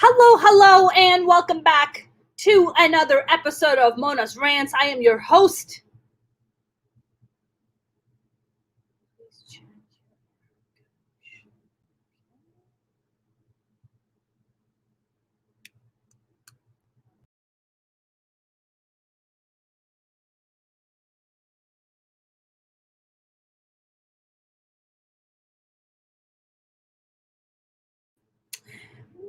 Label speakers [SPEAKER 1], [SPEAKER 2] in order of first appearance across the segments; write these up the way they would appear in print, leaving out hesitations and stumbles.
[SPEAKER 1] Hello, and welcome back to another episode of Mona's Rants. I am your host.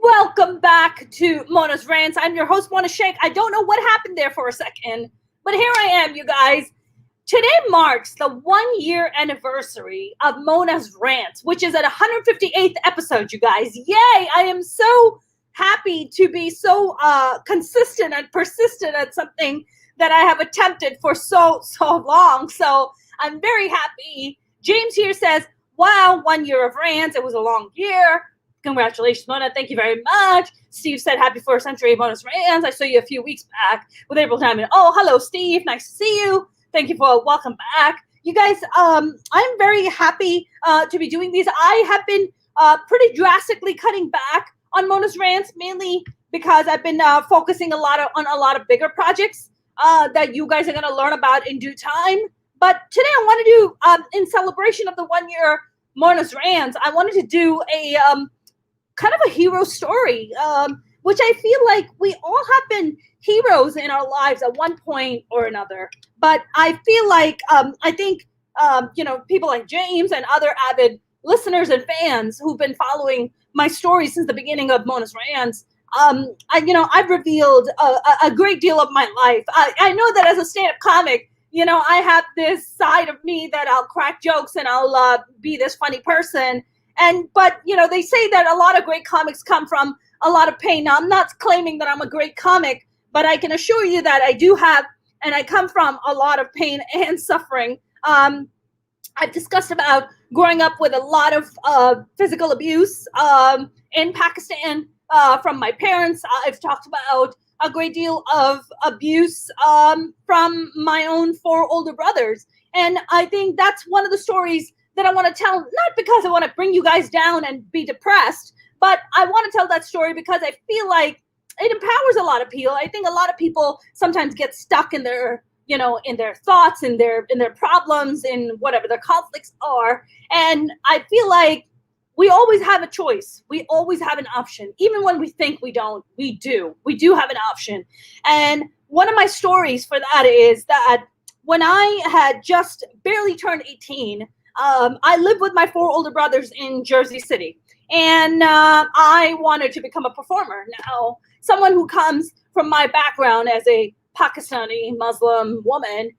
[SPEAKER 1] Welcome back to Mona's Rants. I'm your host, Mona Shaikh. I don't know what happened there for a second, but here I am, you guys. Today marks the 1-year anniversary of Mona's Rants, which is at 158th episode, you guys. Yay! I am so happy to be so consistent and persistent at something that I have attempted for so long. So I'm very happy. James here says, wow, 1 year of rants. It was a long year. Congratulations, Mona. Thank you very much. Steve said, happy first century Mona's Rants. I saw you a few weeks back with April Diamond. Oh, hello, Steve. Nice to see you. Thank you for welcome back. You guys, I'm very happy to be doing these. I have been pretty drastically cutting back on Mona's Rants, mainly because I've been focusing on a lot of bigger projects that you guys are going to learn about in due time. But today I want to do, in celebration of the 1 year Mona's Rants, I wanted to do a kind of a hero story, which I feel like we all have been heroes in our lives at one point or another. But I feel like I think people like James and other avid listeners and fans who've been following my story since the beginning of Mona's Rants, I've revealed a great deal of my life. I know that as a stand-up comic, I have this side of me that I'll crack jokes and I'll be this funny person. But they say that a lot of great comics come from a lot of pain. Now, I'm not claiming that I'm a great comic, but I can assure you that I do have, and I come from a lot of pain and suffering. I've discussed about growing up with a lot of physical abuse in Pakistan from my parents. I've talked about a great deal of abuse from my own 4 older brothers. And I think that's one of the stories that I want to tell, not because I want to bring you guys down and be depressed, but I want to tell that story because I feel like it empowers a lot of people. I think a lot of people sometimes get stuck in their, in their thoughts, in their problems, in whatever their conflicts are. And I feel like we always have a choice. We always have an option. Even when we think we don't, we do. We do have an option. And one of my stories for that is that when I had just barely turned 18, I lived with my 4 older brothers in Jersey City, and I wanted to become a performer. Now, someone who comes from my background as a Pakistani Muslim woman,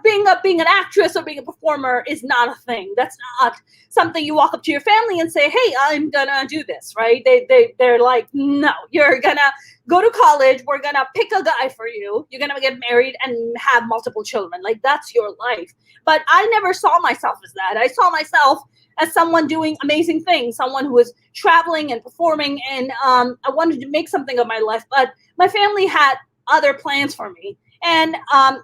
[SPEAKER 1] being an actress or being a performer is not a thing. That's not something you walk up to your family and say, hey, I'm gonna do this, right? They're like, no, you're gonna go to college. We're gonna pick a guy for you. You're gonna get married and have multiple children. Like, that's your life. But I never saw myself as that. I saw myself as someone doing amazing things, someone who was traveling and performing, and I wanted to make something of my life. But my family had other plans for me. And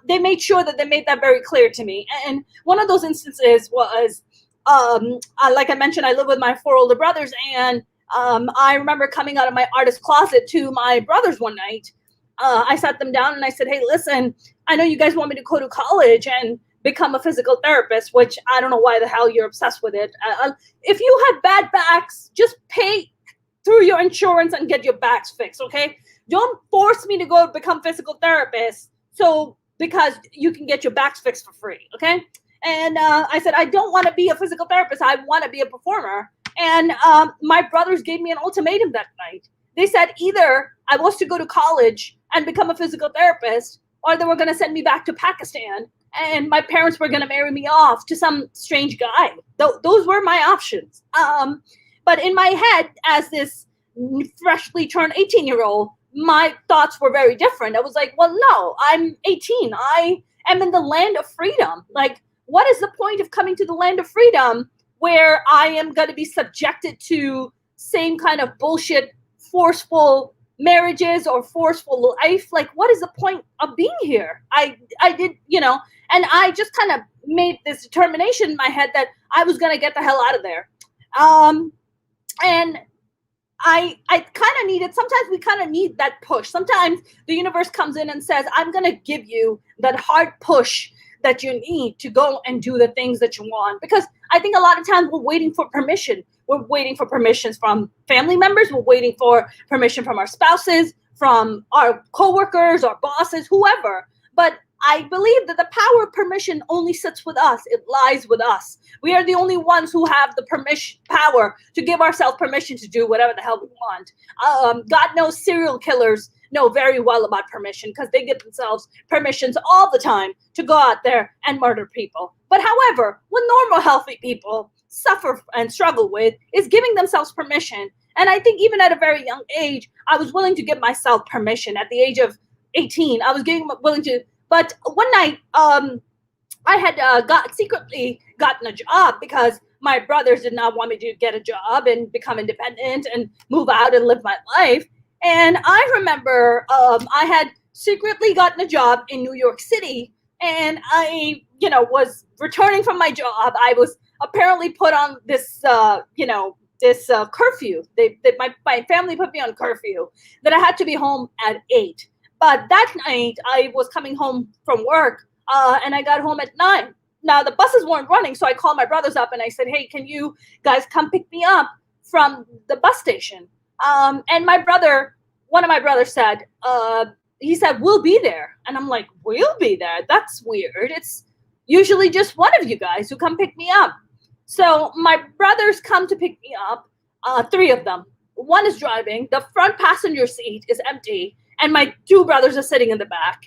[SPEAKER 1] they made sure that they made that very clear to me. And one of those instances was, like I mentioned, I live with my 4 older brothers. And I remember coming out of my artist closet to my brothers one night. I sat them down and I said, hey, listen, I know you guys want me to go to college and become a physical therapist, which I don't know why the hell you're obsessed with it. If you had bad backs, just pay through your insurance and get your backs fixed, okay? Don't force me to go become physical therapist because you can get your backs fixed for free, okay? And I said, I don't want to be a physical therapist. I want to be a performer. And my brothers gave me an ultimatum that night. They said either I was to go to college and become a physical therapist, or they were going to send me back to Pakistan, and my parents were going to marry me off to some strange guy. Those were my options. But in my head, as this freshly turned 18-year-old, my thoughts were very different. I was like, well, no, I'm 18. I am in the land of freedom. Like, what is the point of coming to the land of freedom where I am going to be subjected to same kind of bullshit, forceful marriages or forceful life? Like, what is the point of being here? I did, and I just kind of made this determination in my head that I was going to get the hell out of there. And I kind of need it. Sometimes we kind of need that push. Sometimes the universe comes in and says, I'm going to give you that hard push that you need to go and do the things that you want. Because I think a lot of times we're waiting for permission. We're waiting for permissions from family members. We're waiting for permission from our spouses, from our coworkers, our bosses, whoever. But I believe that the power of permission only sits with us. It lies with us. We are the only ones who have the power to give ourselves permission to do whatever the hell we want. God knows serial killers know very well about permission because they give themselves permissions all the time to go out there and murder people. But however, what normal, healthy people suffer and struggle with is giving themselves permission. And I think even at a very young age, I was willing to give myself permission. At the age of 18, I was willing to. But one night, I had secretly gotten a job because my brothers did not want me to get a job and become independent and move out and live my life. And I remember I had secretly gotten a job in New York City, and I, was returning from my job. I was apparently put on this, this curfew. My family put me on curfew that I had to be home at 8. But that night, I was coming home from work, and I got home at 9. Now, the buses weren't running, so I called my brothers up, and I said, hey, can you guys come pick me up from the bus station? And one of my brothers said, he said, we'll be there. And I'm like, we'll be there? That's weird. It's usually just one of you guys who come pick me up. So my brothers come to pick me up, 3 of them. One is driving. The front passenger seat is empty. And my 2 brothers are sitting in the back.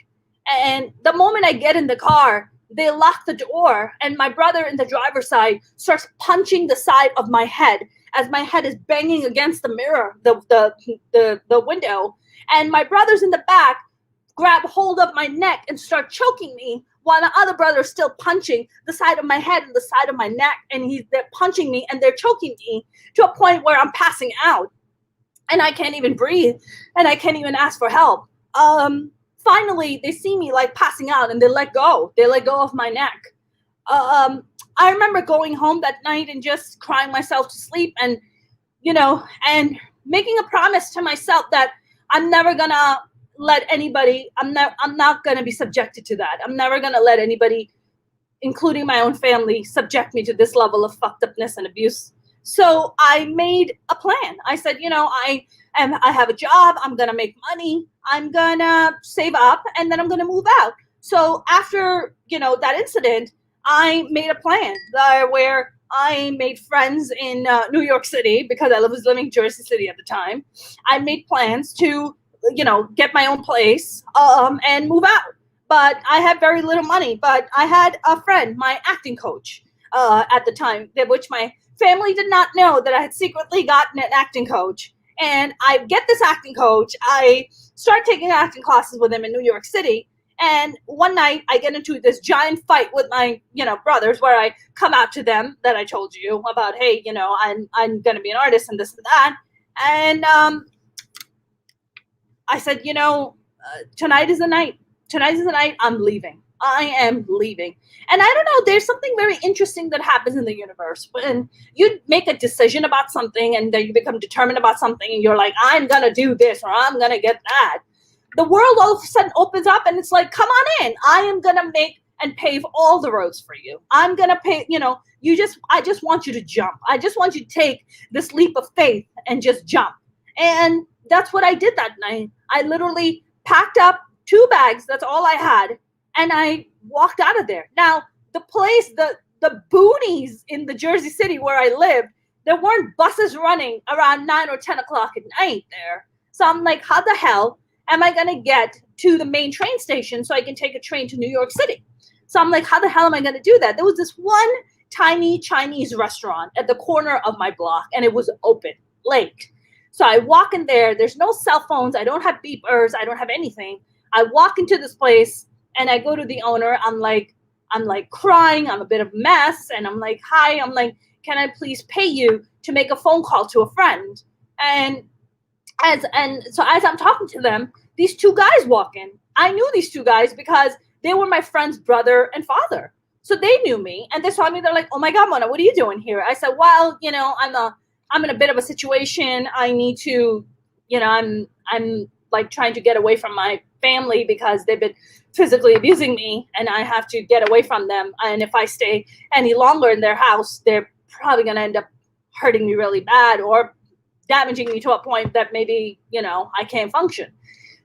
[SPEAKER 1] And the moment I get in the car, they lock the door. And my brother in the driver's side starts punching the side of my head as my head is banging against the mirror, the window. And my brothers in the back grab hold of my neck and start choking me while the other brother is still punching the side of my head and the side of my neck. And they're punching me and they're choking me to a point where I'm passing out. And I can't even breathe, and I can't even ask for help. Finally, they see me like passing out, and they let go. They let go of my neck. I remember going home that night and just crying myself to sleep, and and making a promise to myself that I'm never gonna let anybody. I'm not gonna be subjected to that. I'm never gonna let anybody, including my own family, subject me to this level of fucked upness and abuse. So I made a plan. I said, I have a job. I'm going to make money. I'm going to save up, and then I'm going to move out. So after, that incident, I made a plan where I made friends in New York City because I was living in Jersey City at the time. I made plans to, get my own place and move out. But I had very little money. But I had a friend, my acting coach at the time, which my family did not know that I had secretly gotten an acting coach. And I get this acting coach. I start taking acting classes with him in New York City. And one night I get into this giant fight with my, brothers, where I come out to them that I told you about, hey, I'm going to be an artist and this and that. And I said, tonight is the night. Tonight is the night I'm leaving. I am leaving. And I don't know, there's something very interesting that happens in the universe when you make a decision about something and then you become determined about something and you're like, I'm going to do this or I'm going to get that. The world all of a sudden opens up and it's like, come on in. I am going to make and pave all the roads for you. I'm going to pay, I just want you to jump. I just want you to take this leap of faith and just jump. And that's what I did that night. I literally packed up 2 bags. That's all I had. And I walked out of there. Now, the place, the boonies in the Jersey City where I lived, there weren't buses running around 9 or 10 o'clock at night there. So I'm like, how the hell am I going to get to the main train station so I can take a train to New York City? So I'm like, how the hell am I going to do that? There was this one tiny Chinese restaurant at the corner of my block, and it was open, late. So I walk in there. There's no cell phones. I don't have beepers. I don't have anything. I walk into this place. And I go to the owner. I'm like crying. I'm a bit of a mess. And I'm like, hi. I'm like, can I please pay you to make a phone call to a friend? And so as I'm talking to them, these 2 guys walk in. I knew these 2 guys because they were my friend's brother and father. So they knew me. And they saw me. They're like, oh my God, Mona, what are you doing here? I said, well, I'm a I'm in a bit of a situation. I need to, I'm like trying to get away from my family because they've been physically abusing me, and I have to get away from them. And if I stay any longer in their house, they're probably going to end up hurting me really bad or damaging me to a point that maybe, I can't function.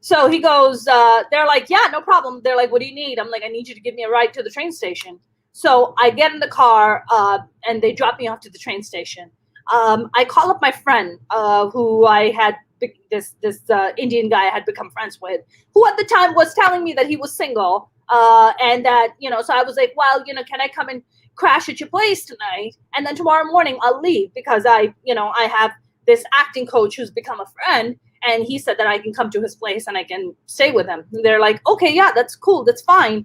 [SPEAKER 1] So he goes, they're like, yeah, no problem. They're like, what do you need? I'm like, I need you to give me a ride to the train station. So I get in the car, and they drop me off to the train station. I call up my friend, who I had this Indian guy I had become friends with, who at the time was telling me that he was single, and that, so I was like, well, can I come and crash at your place tonight, and then tomorrow morning I'll leave, because I have this acting coach who's become a friend, and he said that I can come to his place and I can stay with him. And they're like, okay, yeah, that's cool, that's fine.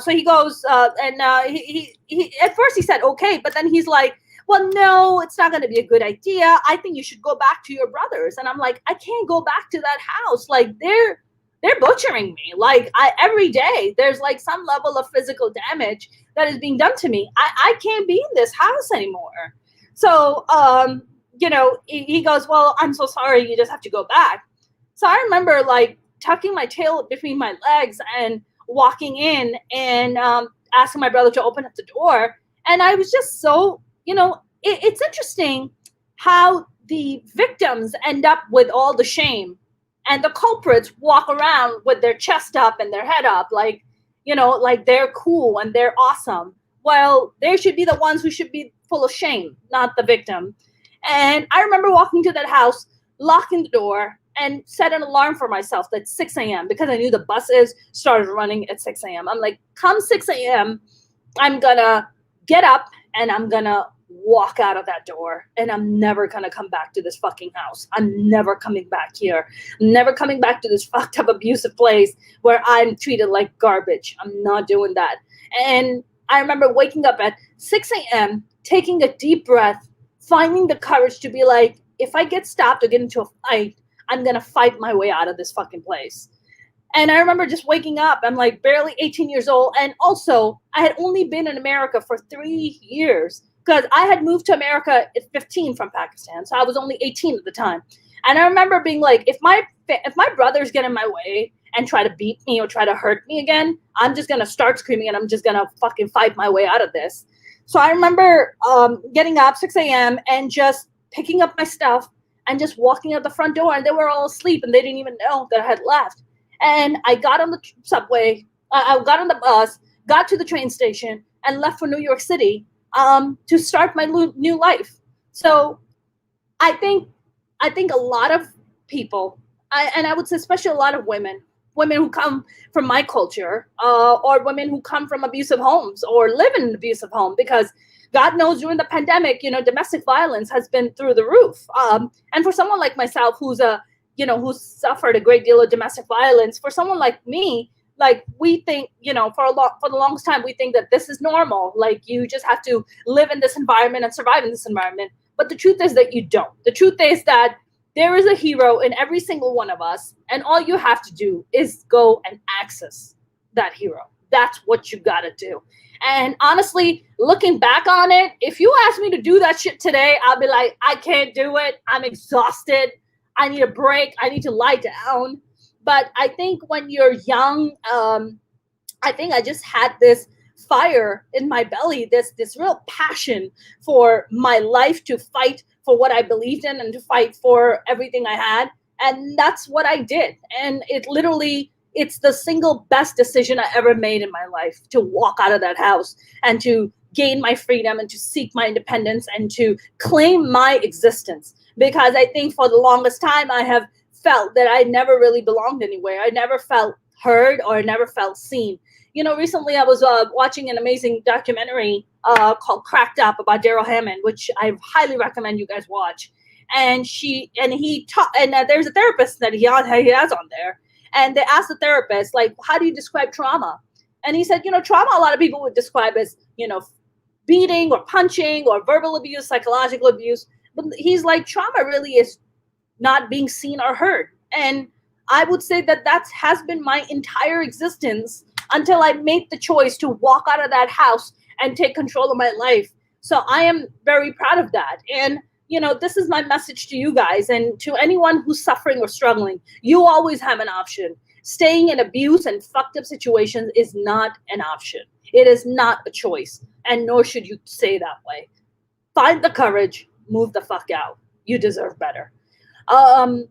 [SPEAKER 1] So he goes, and he at first he said okay, but then he's like, well, no, it's not going to be a good idea. I think you should go back to your brothers. And I'm like, I can't go back to that house. Like, they're butchering me. Like, every day there's like some level of physical damage that is being done to me. I can't be in this house anymore. So, he goes, well, I'm so sorry. You just have to go back. So I remember like tucking my tail between my legs and walking in and asking my brother to open up the door. And I was just so, it's interesting how the victims end up with all the shame, and the culprits walk around with their chest up and their head up, like, like they're cool and they're awesome. Well, they should be the ones who should be full of shame, not the victim. And I remember walking to that house, locking the door, and set an alarm for myself at 6 a.m. because I knew the buses started running at 6 a.m. I'm like, come 6 a.m., I'm going to get up and I'm going to walk out of that door, and I'm never going to come back to this fucking house. I'm never coming back here. I'm never coming back to this fucked up abusive place where I'm treated like garbage. I'm not doing that. And I remember waking up at 6 a.m., taking a deep breath, finding the courage to be like, if I get stopped or get into a fight, I'm going to fight my way out of this fucking place. And I remember just waking up. I'm like barely 18 years old. And also, I had only been in America for 3 years because I had moved to America at 15 from Pakistan. So I was only 18 at the time. And I remember being like, if my brothers get in my way and try to beat me or try to hurt me again, I'm just going to start screaming and I'm just going to fucking fight my way out of this. So I remember getting up 6 a.m. and just picking up my stuff and just walking out the front door, and they were all asleep and they didn't even know that I had left. And I got on the subway, I got on the bus, got to the train station, and left for New York City to start my new life. So I think a lot of people, and I would say especially a lot of women who come from my culture, or women who come from abusive homes or live in an abusive home, because God knows during the pandemic, domestic violence has been through the roof. And for someone like myself, who's who's suffered a great deal of domestic violence, for someone like me, like we think, for the longest time, we think that this is normal. Like you just have to live in this environment and survive in this environment. But the truth is that you don't. The truth is that there is a hero in every single one of us. And all you have to do is go and access that hero. That's what you got to do. And honestly, looking back on it, if you ask me to do that shit today, I'll be like, I can't do it. I'm exhausted. I need a break. I need to lie down. But I think when you're young, I think I just had this fire in my belly, this real passion for my life, to fight for what I believed in and to fight for everything I had. And that's what I did. And it's the single best decision I ever made in my life, to walk out of that house and to gain my freedom and to seek my independence and to claim my existence. Because I think for the longest time, I have felt that I never really belonged anywhere. I never felt heard or I never felt seen. Recently I was watching an amazing documentary called Cracked Up about Daryl Hammond, which I highly recommend you guys watch. And there's a therapist that he has on there. And they asked the therapist, like, how do you describe trauma? And he said, trauma, a lot of people would describe as, beating or punching or verbal abuse, psychological abuse. But he's like, trauma really is not being seen or heard. And I would say that has been my entire existence until I made the choice to walk out of that house and take control of my life. So I am very proud of that. And this is my message to you guys and to anyone who's suffering or struggling. You always have an option. Staying in abuse and fucked up situations is not an option. It is not a choice, and nor should you stay that way. Find the courage, move the fuck out. You deserve better. Um,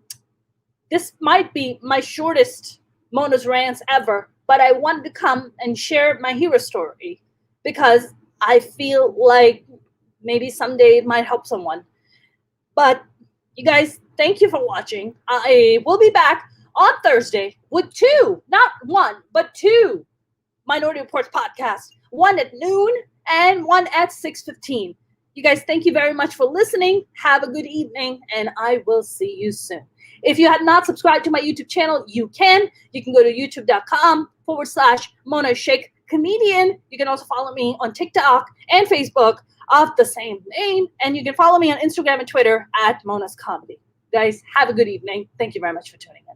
[SPEAKER 1] this might be my shortest Mona's Rants ever, but I wanted to come and share my hero story because I feel like maybe someday it might help someone. But you guys, thank you for watching. I will be back on Thursday with two, not one, but two Minority Reports podcasts. One at noon and one at 6:15. You guys, thank you very much for listening. Have a good evening, and I will see you soon. If you have not subscribed to my YouTube channel, you can. You can go to youtube.com/Mona Shaikh Comedian. You can also follow me on TikTok and Facebook of the same name. And you can follow me on Instagram and Twitter at Mona's Comedy. Guys, have a good evening. Thank you very much for tuning in.